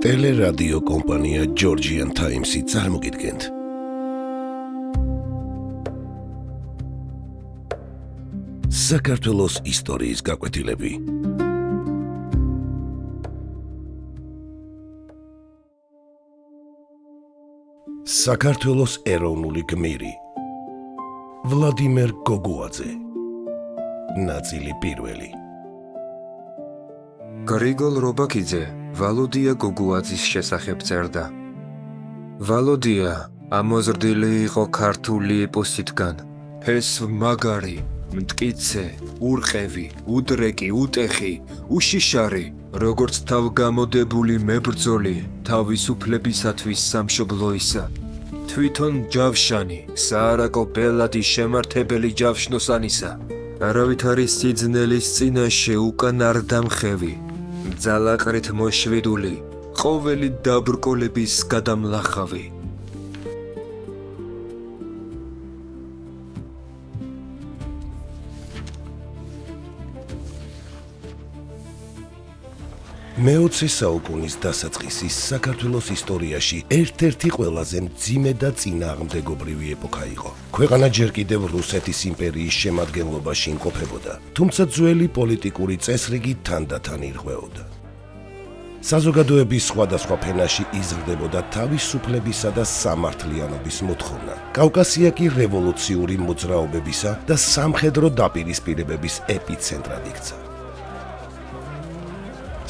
ტელერადიო კომპანია Georgian Times-ი წარმოგიდგენთ. საქართველოს ისტორიის გაკვეთილები. საქართველოს ეროვნული გმირი ვლადიმერ გოგუაძე. ნაწილი პირველი. გრიგოლ რობაქიძე ვალოდია გოგუაძის შესახებ წერდა. ვალოდია ამოზრდილი იყო ქართული ეპოსითგან. ეს მაგარი, მტკიცე, ურყევი, უდრეკი, უტეხი, უშიშარი, როგორც თავგამოდებული მებრძოლი თავისუფლებისათვის სამშობლოისა. თვითონ ჯავშანი, საარაკო ბელადი შემართებელი ჯავშნოსანისა. არავით არის სიძნელის წინაშე უკან არ დამხევი. ძალაყრით მოშვიდული, ყოველი დაბრკოლების გადამლახავი. მე-20 საუკუნის დასაწყისის საქართველოს ისტორიაში ერთ-ერთი ყველაზე მძიმე და წინააღმდეგობრივი ეპოქა იყო. ქვეყანა ჯერ კიდევ რუსეთის იმპერიის შემადგენლობაში იმყოფებოდა, თუმცა ძველი პოლიტიკური წესრიგი თანდათან ირღვეოდა. საზოგადოების სხვადასხვა ფენაში იზრდებოდა თავისუფლებისა და სამართლიანობის მოთხოვნა. კავკასია კი რევოლუციური მოძრაობებისა და სამხედრო დაპირისპირებების ეპიცენტრად იქცა.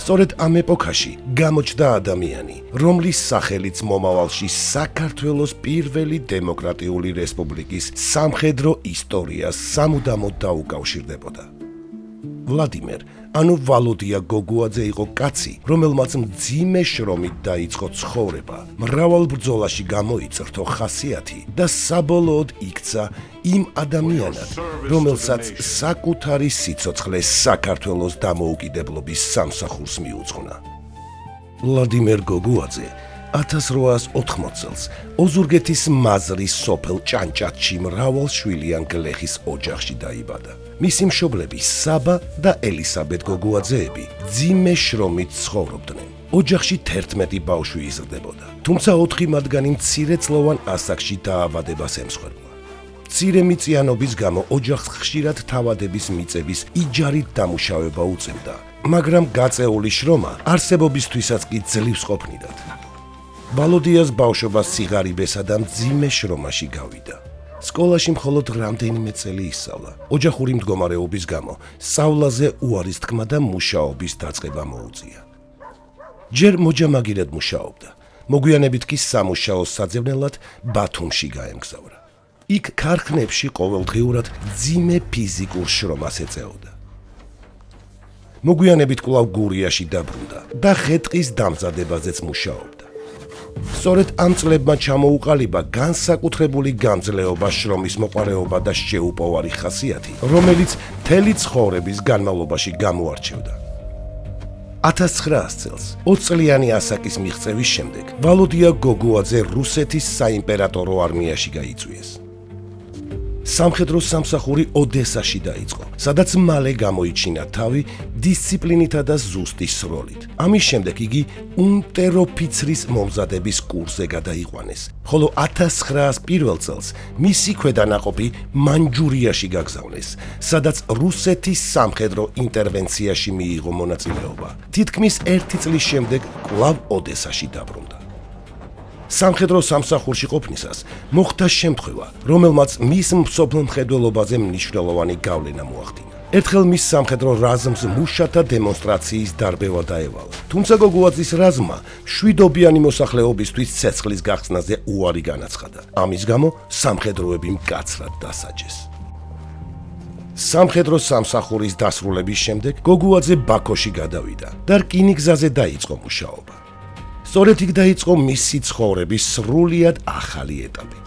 სწორედ ამ ეპოქაში გამოჩნდა ადამიანი, რომლის სახელიც მომავალში საქართველოს პირველი დემოკრატიული რესპუბლიკის სამხედრო ისტორიას სამუდამოდ დაუკავშირდებოდა. ვლადიმერ, ანუ ვალოდია გოგუაძე იყო კაცი, რომელმაც მძიმე შრომით დაიწყო ცხოვრება, მრავალ ბრძოლაში გამოიწრთო ხასიათი და საბოლოოდ იქცა იმ ადამიანად, რომელსაც საკუთარი სიცოცხლე საქართველოს დამოუკიდებლობის სამსახურს მიუძღვნა. ვლადიმერ გოგუაძე 1880 წელს ოზურგეთის მაზრის სოფელ ჭანჭათში მრავალშვილიან გლეხის ოჯახში დაიბადა. მისი მშობლები საბა და ელისაბედ გოგუაძეები მძიმე შრომით ცხოვრობდნენ. ოჯახში 11 ბავშვი იზრდებოდა, თუმცა 4 მათგანი მცირეწლოვან ასაკში დაავადებას ემსხვერპლა. მცირე მიწიანობის გამო ოჯახს ხშირად თავადების მიწების იჯარით დამუშავება უწევდა, მაგრამ გაწეული შრომა არსებობისთვისაც კი ძლივს ყოფნიდათ. ვალოდიას ბავშვობა სიღარიბესა და მძიმე შრომაში გავიდა. სკოლაში მხოლოდ რამდენიმე წელი ისწავლა. ოჯახური მდგომარეობის გამო სწავლაზე უარის თქმა და მუშაობის დაწყება მოუწია. ჯერ მოჯამაგირად მუშაობდა, მოგვიანებით კი სამუშაო საძებნელად ბათუმში გაემგზავრა. იქ ქარხნებში ყოველდღიურად მძიმე ფიზიკურ შრომას ეწეოდა. მოგვიანებით კვლავ გურიაში დაბრუნდა და ხე-ტყის დამზადებაზეც მუშაობდა. სწორედ ამ წლებმა ჩამოუყალიბა განსაკუთრებული გამძლეობა, შრომის მოყვარეობა და შეუპოვარი ხასიათი, რომელიც მთელი ცხოვრების განმავლობაში გამოარჩევდა. 1900 წელს 20 წლიანი ასაკის მიღწევის შემდეგ ვალოდია გოგუაძე რუსეთის საიმპერატორო არმიაში გაიწვიეს. სამხედრო სამსახური ოდესაში დაიწყო, სადაც მალე გამოიჩინა თავი დისციპლინითა და ზუსტი სროლით. ამის შემდეგ იგი უნტერ-ოფიცრის მომზადების კურსზე გადაიყვანეს, ხოლო 1901 წელს მისი ქვედანაყოფი მანჯურიაში გაგზავნეს, სადაც რუსეთის სამხედრო ინტერვენციაში მიიღო მონაწილეობა. თითქმის 1 წლის შემდეგ კვლავ ოდესაში დაბრუნდა. სამხედრო სამსახურში ყოფნისას მოხდა შემთხვევა, რომელმაც მის მსოფლმხედველობაზე მნიშვნელოვანი გავლენა მოახდინა. ერთხელ მის სამხედრო რაზმს მუშათა დემონსტრაციის დარბევა დაევალა, თუმცა გოგუაძის რაზმმა მშვიდობიანი მოსახლეობისთვის ცეცხლის გახსნაზე უარი განაცხადა. ამის გამო სამხედროები მკაცრად დასაჯეს. სამხედრო სამსახურის დასრულების შემდეგ გოგუაძე ბაქოში გადავიდა და რკინიგზაზე დაიწყო მუშაობა. სწორედ იქ დაიწყო მისი ცხოვრების სრულიად ახალი ეტაპი.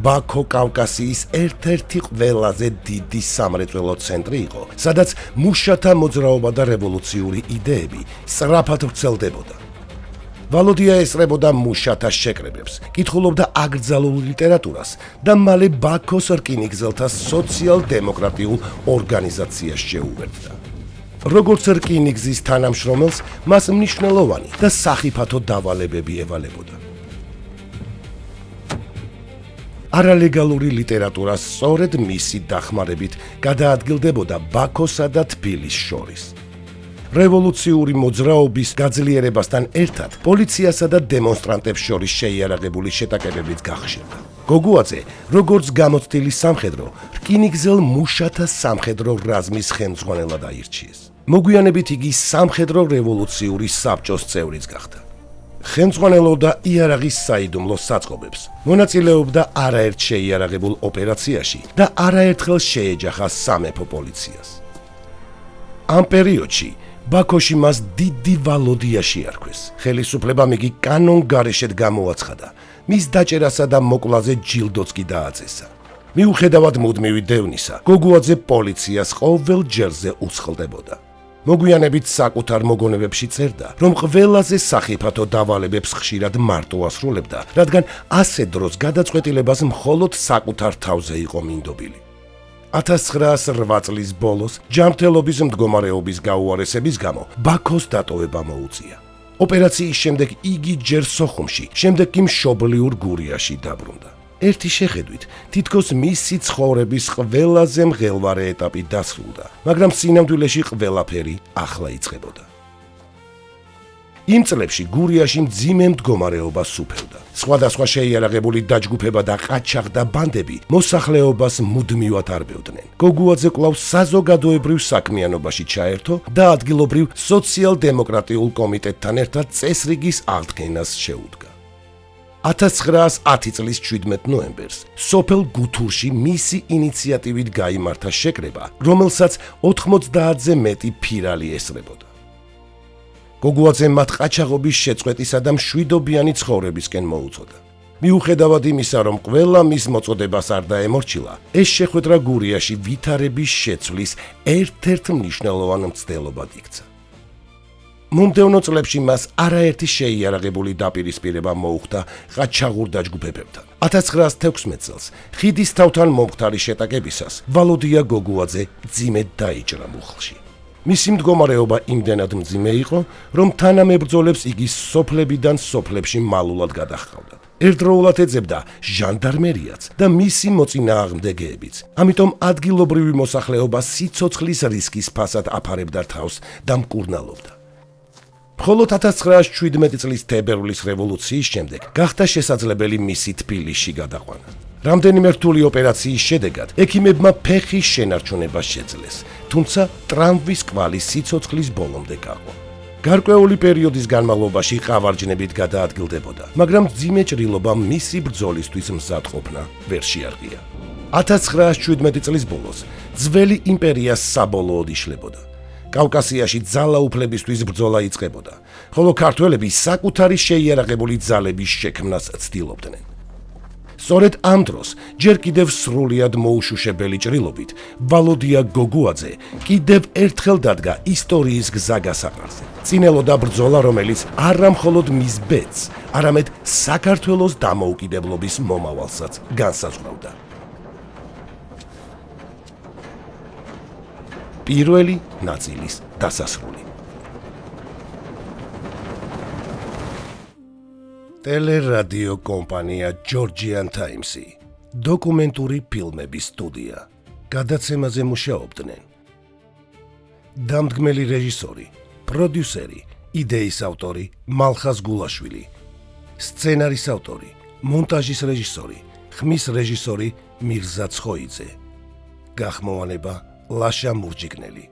ბაქო კავკასიის ერთ-ერთი ყველაზე დიდი სამრეწველო ცენტრი იყო, სადაც მუშათა მოძრაობა და რევოლუციური იდეები სწრაფად ვრცელდებოდა. ვალოდია ესწრებოდა მუშათა შეკრებებს, კითხულობდა აკრძალულ ლიტერატურას და მალე ბაქოს რკინიგზელთა სოციალ-დემოკრატიულ ორგანიზაციას შეუერთდა. როგორც რკინიგზის თანამშრომელს, მას მნიშვნელოვანი და სახიფათო დავალებები ევალებოდა. არალეგალური ლიტერატურა სწორედ მისი დახმარებით გადაადგილდებოდა ბაქოსა და თბილისს შორის. რევოლუციური მოძრაობის გაძლიერებასთან ერთად პოლიციასა და დემონსტრანტებს შორის შეიარაღებული შეტაკებებიც გახშირდა. გოგუაძე, როგორც გამოცდილი სამხედრო, რკინიგზელ მუშათა სამხედრო რაზმის ხელმძღვანელად აირჩიეს. მოგვიანებით იგი სამხედრო რევოლუციური საბჭოს წევრიც გახდა. ხელმძღვანელობდა იარაღის საიდუმლო საწყობებს, მონაწილეობდა არაერთ შეიარაღებულ ოპერაციაში და არაერთხელ შეეჯახა სამეფო პოლიციას. ამ პერიოდში ბაქოში მას დიდი ვალოდია შეარქვეს. ხელისუფლებამ იგი კანონგარეშედ გამოაცხადა. მის დაჭერასა და მოკლაზე ჯილდოც კი დააწესა. მიუხედავად მუდმივი დევნისა, გოგუაძე პოლიციას ყოველ ჯერზე უცხლდებოდა. მოგვიანებით საკუთარ მოგონებებში წერდა, რომ ყველაზე სახიფათო დავალებებს ხშირად მარტო ასრულებდა, რადგან ასეთ დროს გადაწყვეტილებას მხოლოდ საკუთარ თავზე იყო მინდობილი. 1908 წლის ბოლოს ჯანმრთელობის მდგომარეობის გაუარესების გამო ბაქოს დატოვება მოუწია. ოპერაციის შემდეგ იგი ჯერ სოხუმში, შემდეგ კი მშობლიურ გურიაში დაბრუნდა. ერთი შეხედვით, თითქოს მისი ცხოვრების ყველაზე მღელვარე ეტაპი დასრულდა, მაგრამ სინამდვილეში ყველაფერი ახლა იწყებოდა. იმ წლებში გურიაში მძიმე მდგომარეობა სუფევდა. სხვადასხვა შეიარაღებული დაჯგუფება და ყაჩაღდა ბანდები მოსახლეობას მუდმივად არბევდნენ. გოგუაძე კვლავ საზოგადოებრივ საქმიანობაში ჩაერთო და ადგილობრივ სოციალ-დემოკრატიულ კომიტეტთან ერთად წესრიგის აღდგენას შეუდგა. 1910 წლის 17 ნოემბერს სოფელ გუთურში მისი ინიციატივით გაიმართა შეკრება, რომელსაც 90-ზე მეტი ფირალი ესწრებოდა. გოგუაძე მათ ყაჩაღობის შეწყვეტისა და მშვიდობიანი ცხოვრებისკენ მოუწოდა. მიუხედავად იმისა, რომ ყველა მის მოწოდებას არ დაემორჩილა, ეს შეხვედრა გურიაში ვითარების შეცვლის ერთ-ერთ მნიშვნელოვან მცდელობად იქცა. მომდევნო წლებში მას არაერთი შეიარაღებული დაპირისპირება მოუხდა ყაჩაღურ დაჯგუფებებთან. 1916 წელს ხიდის თავთან მომხდარი შეტაკებისას ვალოდია გოგუაძე მძიმედ დაიჭრა მუხლში. მისი მდგომარეობა იმდენად მძიმე იყო, რომ თანამებრძოლებს იგი სოფლებიდან სოფლებში მალულად გადაჰყავდა. ერთდროულად ეძებდა ჟანდარმერიაც და მისი მოწინააღმდეგეებიც. ამიტომ ადგილობრივი მოსახლეობა სიცოცხლის რისკის ფასად აფარებდა თავს და მკურნალობდა. მხოლოდ 1917 წლის თებერვლის რევოლუციის შემდეგ გახდა შესაძლებელი მისი თბილისში გადაყვანა. რამდენიმე რთული ოპერაციის შედეგად ექიმებმა ფეხის შენარჩუნება შეძლეს, თუმცა ტრამვის კვალი სიცოცხლის ბოლომდე გაყო. გარკვეული პერიოდის განმავლობაში ყავარჯნებით გადაადგილდებოდა, მაგრამ მძიმე ჭრილობა მისი ბრძოლისთვის მზადყოფნა ვერ შეარღია. 1917 წლის ბოლოს ძველი იმპერია საბოლოოდ იშლებოდა. კავკასიაში ძალაუფლებისთვის ბრძოლა იწყებოდა, ხოლო ქართველები საკუთარი შეიარაღებული ძალების შექმნას ცდილობდნენ. სწორედ ამ დროს ჯერ კიდევ სრულიად მოუშუშებელი ჭრილობით ვალოდია გოგუაძე კიდევ ერთხელ დადგა ისტორიის გზაგასაყარზე. წინელოდა ბრძოლა, რომელიც არა მხოლოდ მის ბედს, არამედ საქართველოს დამოუკიდებლობის მომავალსაც განსაზღვრავდა. პირველი ნაწილის დასასრული. ტელერადიო კომპანია Georgian Times-ი, დოკუმენტური ფილმების სტუდია. გადაცემაზე მუშაობდნენ დამდგმელი რეჟისორი, პროდიუსერი, იდეის ავტორი მალხაზ გულაშვილი, სცენარის ავტორი, მონტაჟის რეჟისორი, ხმის რეჟისორი მირზა ცხოიძე. გახმოვანება ლაშა მურჯიგნელი.